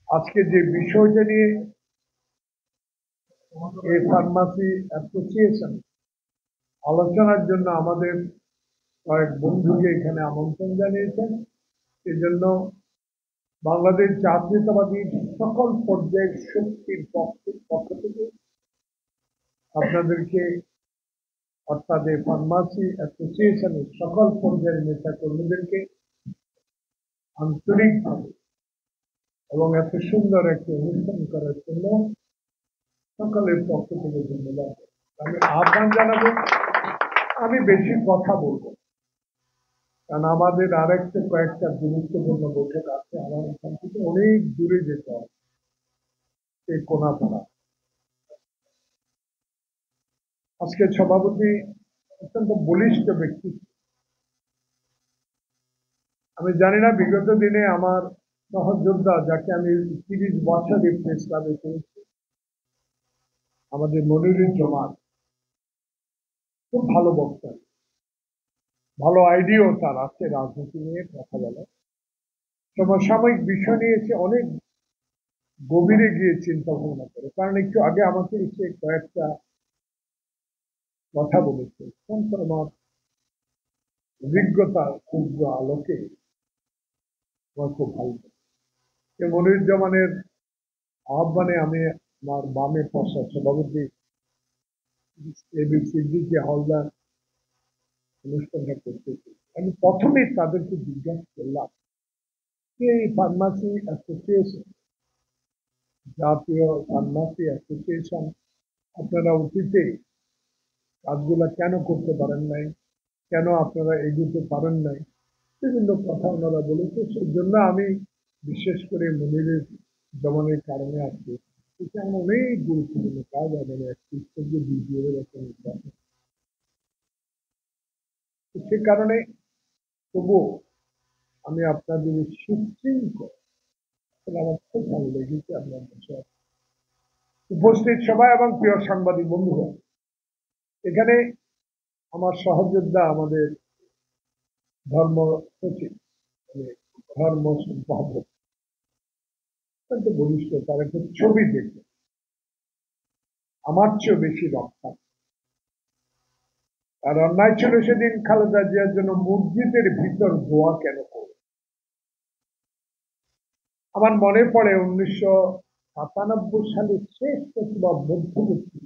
আজকে যে বিষয়টা নিয়ে এই ফার্মাসি অ্যাসোসিয়েশন আলোচনার জন্য আমাদের কয়েক বন্ধুকে এখানে আমন্ত্রণ জানিয়েছেন, সেজন্য বাংলাদেশ জাতীয়তাবাদী সকল পর্যায়ের শক্তির পক্ষ থেকে আপনাদেরকে, অর্থাৎ এই ফার্মাসি অ্যাসোসিয়েশনের সকল পর্যায়ের নেতা কর্মীদেরকে আন্তরিকভাবে এবং এত সুন্দর একটি অনুষ্ঠান করার জন্য সকলের পক্ষ থেকে ধন্যবাদ। আমি আহ্বান জানাবো, আমি বেশি কথা বলবো, কারণ আমাদের আরেকটা কয়েকটা গুরুত্বপূর্ণ বৈঠক আছে। আমার এখান থেকে অনেক দূরে যেতে হবে, এই কোনাপাড়া। আজকে সভাপতি অত্যন্ত বলিষ্ঠ ব্যক্তি। আমি জানি না বিগত দিনে আমার সহযোদ্ধা, যাকে আমি 30 বছর এই প্রেস ক্লাবে করেছি, আমাদের মনিরুজ্জামান, খুব ভালো বক্তা, ভালো আইডিয়াও তার আছে রাজনীতি নিয়ে কথা বলা, সমসাময়িক বিষয় নিয়ে এসে অনেক গভীরে গিয়ে চিন্তা ভাবনা করে। কারণ একটু আগে আমাকে এসে কয়েকটা কথা বলেছে, আমার অভিজ্ঞতা ক্ষুদ্র আলোকে আমার খুব ভালো লাগে। মনিরুজ্জামানের আহ্বানে আমি আমার বামে বসা সভাপতি এবি সিদ্দিকী হালদার অনুষ্ঠানটা করতেছি। আমি প্রথমেই তাদেরকে জিজ্ঞাসা করলাম যে এই ফার্মাসি অ্যাসোসিয়েশন, জাতীয় ফার্মাসি অ্যাসোসিয়েশন, আপনারা অতীতে কাজগুলা কেন করতে পারেন নাই, কেন আপনারা এগোতে পারেন নাই, বিভিন্ন কথা ওনারা বলেছে। সেই জন্য আমি বিশেষ করে মনিরের জমানের কারণে আজকে এটা আমার অনেক গুরুত্বপূর্ণ কাজ। আমাদের একটি বিডিওর একটা নির্বাচন, সে কারণে তবুও আমি আপনাদের সুশৃঙ্খল, আমার খুব ভালো লেগেছে আপনার কাছে উপস্থিত সবাই এবং প্রিয় সাংবাদিক বন্ধুরা। এখানে আমার সহযোদ্ধা, আমাদের ধর্ম সচিব, ধর্ম সম্পাদক, অত্যন্ত বলিষ্ঠ। তার একটা ছবি দেখে আমার চেয়েও বেশি রক্ষা। আর অন্যায় ছিল সেদিন খালেদা জিয়ার জন্য মসজিদের ভিতর দোয়া কেন করে। আমার মনে পড়ে 1997 সালের শেষ অথবা মধ্যবর্তী